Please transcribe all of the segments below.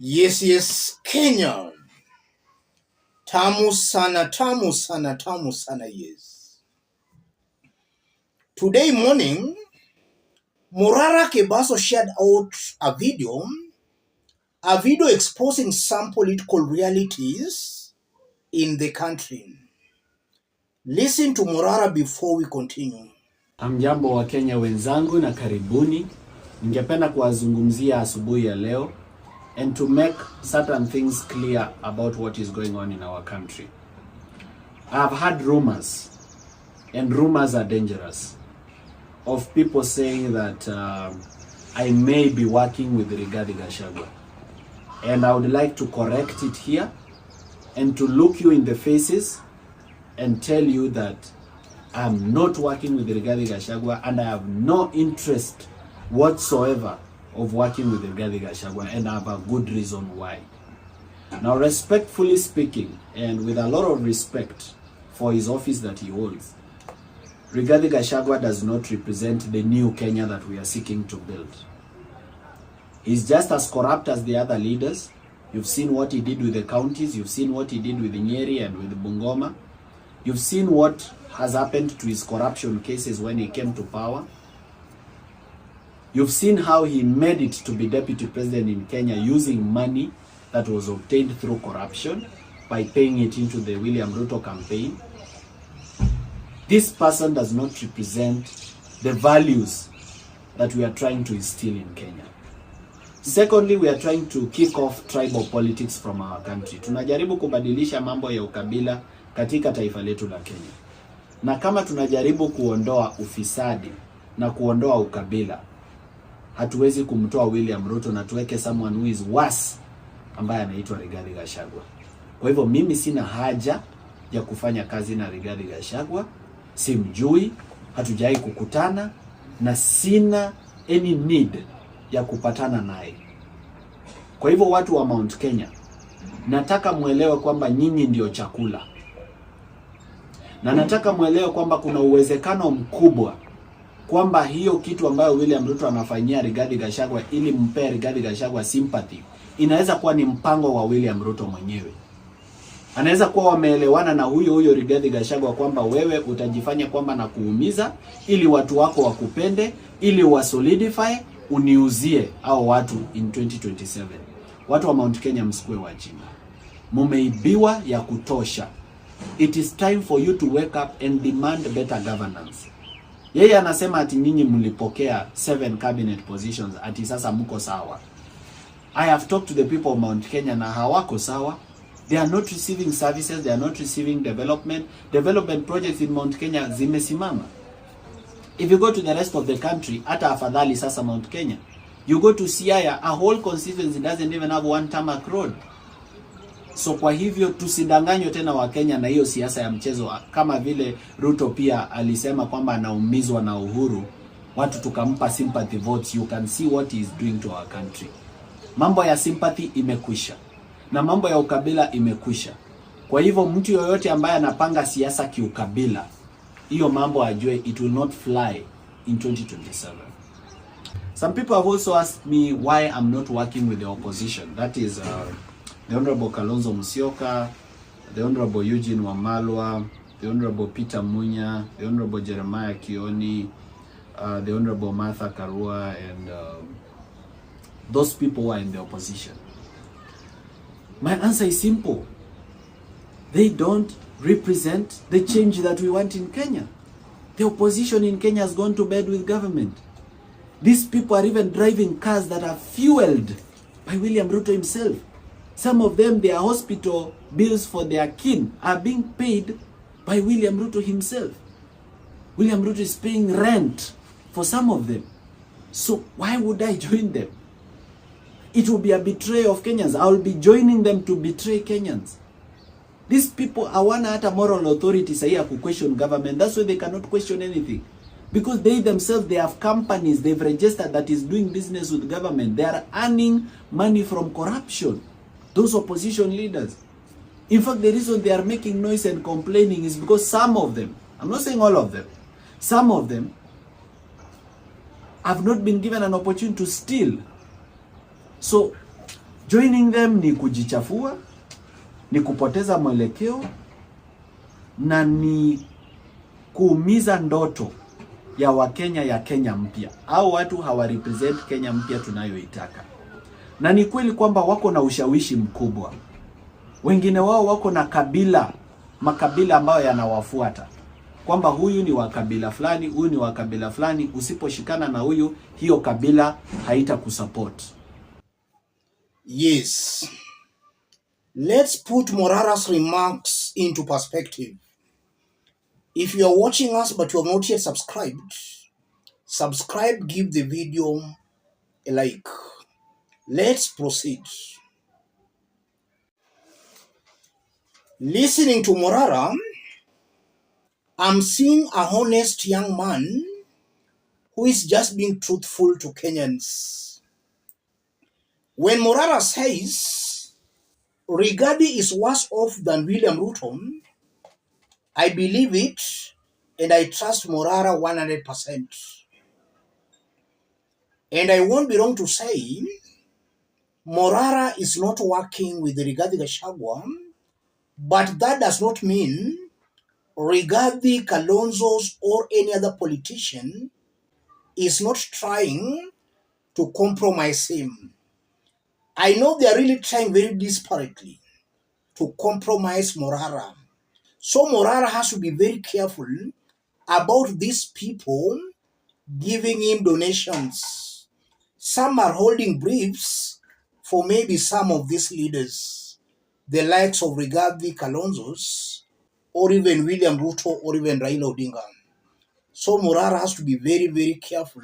Yes, Kenya. Tamu sana, tamu sana, tamu sana, yes. Today morning, MORARA KEBASO shared out a video exposing some political realities in the country. Listen to MORARA before we continue. Hamjambo wa Kenya wenzangu na karibuni. Ningependa kuwazungumzia asubuhi ya leo and to make certain things clear about what is going on in our country. I've heard rumors, and rumors are dangerous, of people saying that I may be working with Rigathi Gachagua. And I would like to correct it here and to look you in the faces and tell you that I'm not working with Rigathi Gachagua, and I have no interest whatsoever of working with Rigathi Gachagua, and I have a good reason why. Now, respectfully speaking, and with a lot of respect for his office that he holds, Rigathi Gachagua does not represent the new Kenya that we are seeking to build. He's just as corrupt as the other leaders. You've seen what he did with the counties. You've seen what he did with Nyeri and with Bungoma. You've seen what has happened to his corruption cases when he came to power. You've seen how he made it to be deputy president in Kenya using money that was obtained through corruption by paying it into the William Ruto campaign. This person does not represent the values that we are trying to instill in Kenya. Secondly, we are trying to kick off tribal politics from our country. Tunajaribu kubadilisha mambo ya ukabila katika taifa letu la Kenya. Na kama tunajaribu kuondoa ufisadi na kuondoa ukabila, hatuwezi kumtoa William Ruto na tuweke someone who is worse ambaye anaitwa Rigathi Gachagua. Kwa hivyo mimi sina haja ya kufanya kazi na Rigathi Gachagua, simjui, hatujai kukutana na sina any need ya kupatana naye. Kwa hivyo watu wa Mount Kenya, nataka muelewe kwamba nyinyi ndio chakula. Na nataka muelewe kwamba kuna uwezekano mkubwa kwamba hiyo kitu ambayo William Ruto anafanyia Rigathi Gachagua ili mpe Rigathi Gachagua sympathy inaweza kuwa ni mpango wa William Ruto mwenyewe. Anaweza kuwa wameelewana na huyo Rigathi Gachagua kwamba wewe utajifanya kwamba na kuumiza ili watu wako wakupende, ili wasolidify uniuzie au watu in 2027. Watu wa Mount Kenya, msikue wajinga. Mumeibiwa ya kutosha. It is time for you to wake up and demand better governance. Yeye anasema ati nyinyi mlipokea 7 cabinet positions, ati sasa mko sawa. I have talked to the people of Mount Kenya na hawako sawa. They are not receiving services, they are not receiving development. Development projects in Mount Kenya zimesimama. If you go to the rest of the country, hata afadhali sasa Mount Kenya. You go to Siaya, a whole constituency doesn't even have one tarmac road. So kwa hivyo tusidanganywe tena wa Kenya na hiyo siasa ya mchezo, kama vile Ruto pia alisema kwamba anaumizwa na Uhuru, watu tukampa sympathy votes. You can see what he is doing to our country. Mambo ya sympathy imekwisha na mambo ya ukabila imekwisha. Kwa hivyo mtu yoyote ambaye anapanga siasa kiukabila, hiyo mambo ajue it will not fly in 2027. Some people have also asked me why I'm not working with the opposition. That is the Honorable Kalonzo Musyoka, the Honorable Eugene Wamalwa, the Honorable Peter Munya, the Honorable Jeremiah Kioni, the Honorable Martha Karua, and those people who are in the opposition. My answer is simple. They don't represent the change that we want in Kenya. The opposition in Kenya has gone to bed with government. These people are even driving cars that are fueled by William Ruto himself. Some of them, their hospital bills for their kin are being paid by William Ruto himself. William Ruto is paying rent for some of them. So why would I join them? It will be a betrayal of Kenyans. I will be joining them to betray Kenyans. These people hawana hata moral authority sahi ya question government. That's why they cannot question anything. Because they themselves, they have companies, they've registered that is doing business with government. They are earning money from corruption. Those opposition leaders. In fact, the reason they are making noise and complaining is because some of them, I'm not saying all of them, some of them have not been given an opportunity to steal. So Joining them ni kujichafua, ni kupoteza mwelekeo na ni kuumiza ndoto ya Wakenya ya Kenya mpya. Hao watu hawarepresent Kenya mpya tunayoitaka. Na ni kweli kwamba wako na ushawishi mkubwa. Wengine wao wako na makabila ambayo yanawafuata. Kwamba huyu ni wa kabila fulani, huyu ni wa kabila fulani, usiposhikana na huyu, hiyo kabila haitakusupport. Yes. Let's put Morara's remarks into perspective. If you are watching us but you have not yet subscribed, subscribe, give the video a like. Let's proceed. Listening to Morara, I'm seeing a honest young man who is just being truthful to Kenyans. When Morara says Rigathi is worse off than William Ruto, I believe it and I trust Morara 100%. And I won't be wrong to say Morara is not working with Rigathi Gachagua, but that does not mean Rigathi, Kalonzo's or any other politician is not trying to compromise him. I know they are really trying very desperately to compromise Morara. So Morara has to be very careful about these people giving him donations. Some are holding briefs for maybe some of these leaders, the likes of Rigathi, Kalonzo's, or even William Ruto, or even Raila Odinga. So Morara has to be very, very careful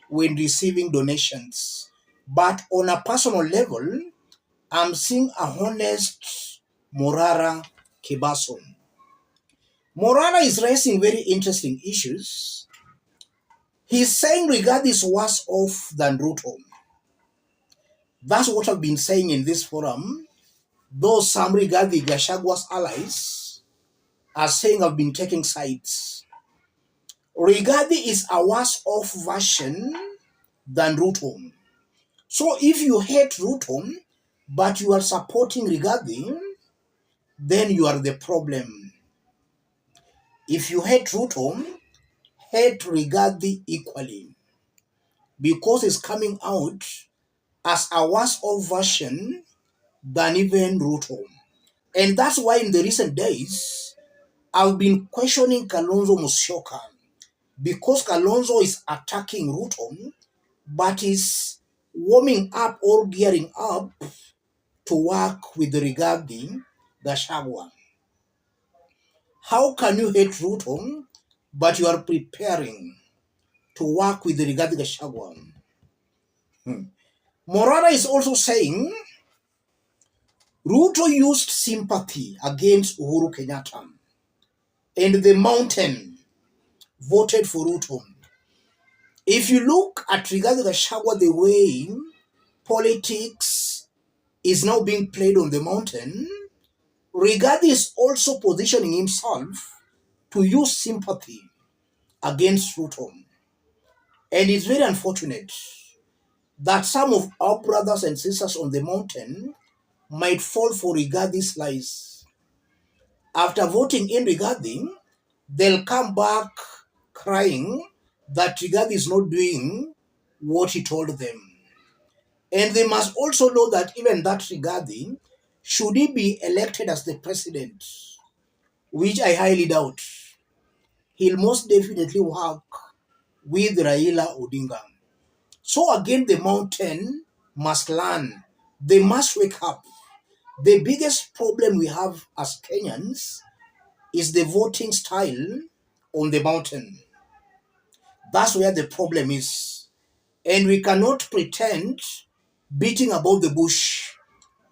when receiving donations. But on a personal level, I'm seeing a honest MORARA KEBASO. Morara is raising very interesting issues. He's saying Rigathi is worse off than Ruto. That's what I've been saying in this forum. Though some Rigathi Gachagua's allies are saying I've been taking sides. Rigathi is a worse off version than Ruto. So if you hate Ruto, but you are supporting Rigathi, then you are the problem. If you hate Ruto, hate Rigathi equally, because it's coming out as a worse off version than even Ruto. And that's why in the recent days, I've been questioning Kalonzo Musyoka, because Kalonzo is attacking Ruto, but is warming up or gearing up to work with Rigathi Gachagua. How can you hate Ruto, but you are preparing to work with Rigathi Gachagua? Morara is also saying Ruto used sympathy against Uhuru Kenyatta, and the mountain voted for Ruto. If you look at Rigathi Gachagua, the way politics is now being played on the mountain, Rigathi is also positioning himself to use sympathy against Ruto. And it's very unfortunate that some of our brothers and sisters on the mountain might fall for Rigathi's lies. After voting in Rigathi, they'll come back crying that Rigathi is not doing what he told them. And they must also know that even that Rigathi, should he be elected as the president, which I highly doubt, he'll most definitely work with Raila Odinga. So again, the mountain must learn. They must wake up. The biggest problem we have as Kenyans is the voting style on the mountain. That's where the problem is. And we cannot pretend beating about the bush.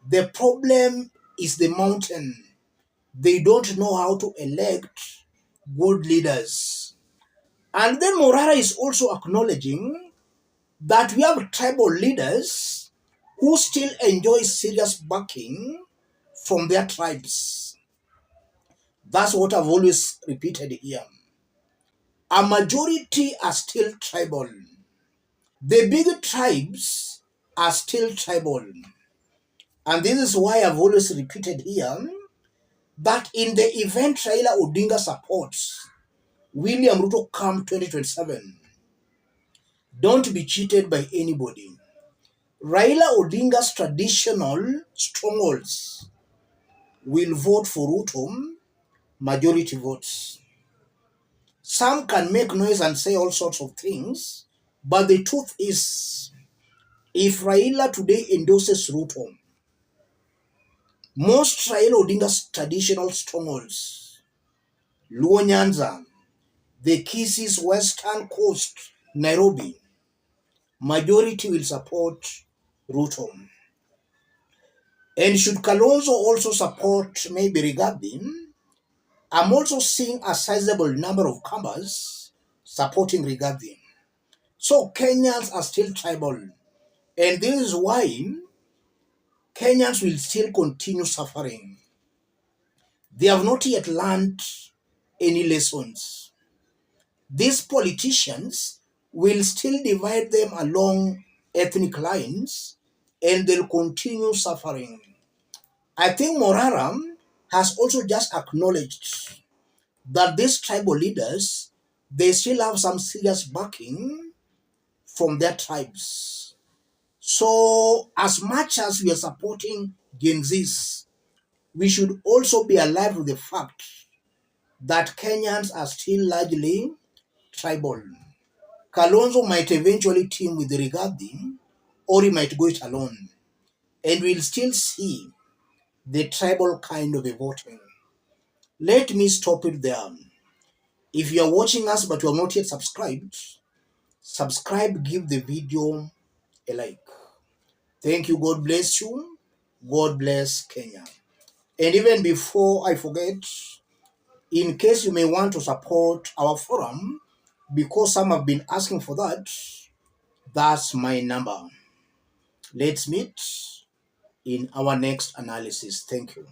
The problem is the mountain. They don't know how to elect good leaders. And then Morara is also acknowledging that we have tribal leaders who still enjoy serious backing from their tribes. That's what I've always repeated here. A majority are still tribal. The big tribes are still tribal. And this is why I've always repeated here that in the event Raila Odinga supports William Ruto come 2027, don't be cheated by anybody. Raila Odinga's traditional strongholds will vote for Ruto majority votes. Some can make noise and say all sorts of things, but the truth is, if Raila today endorses Ruto, most Raila Odinga's traditional strongholds, Luo Nyanza, the Kisses Western Coast, Nairobi, majority will support Ruto. And should Kalonzo also support maybe Rigathi, I'm also seeing a sizable number of Kambas supporting Rigathi. So Kenyans are still tribal. And this is why Kenyans will still continue suffering. They have not yet learned any lessons. These politicians will still divide them along ethnic lines and they'll continue suffering. I think Morara has also just acknowledged that these tribal leaders, they still have some serious backing from their tribes. So as much as we are supporting Gen Zs, we should also be alive to the fact that Kenyans are still largely tribal. Kalonzo might eventually team with Rigathi, or he might go it alone. And we'll still see the tribal kind of a voting. Let me stop it there. If you are watching us but you are not yet subscribed, subscribe, give the video a like. Thank you. God bless you. God bless Kenya. And even before I forget, in case you may want to support our forum, because some have been asking for that, that's my number. Let's meet in our next analysis. Thank you.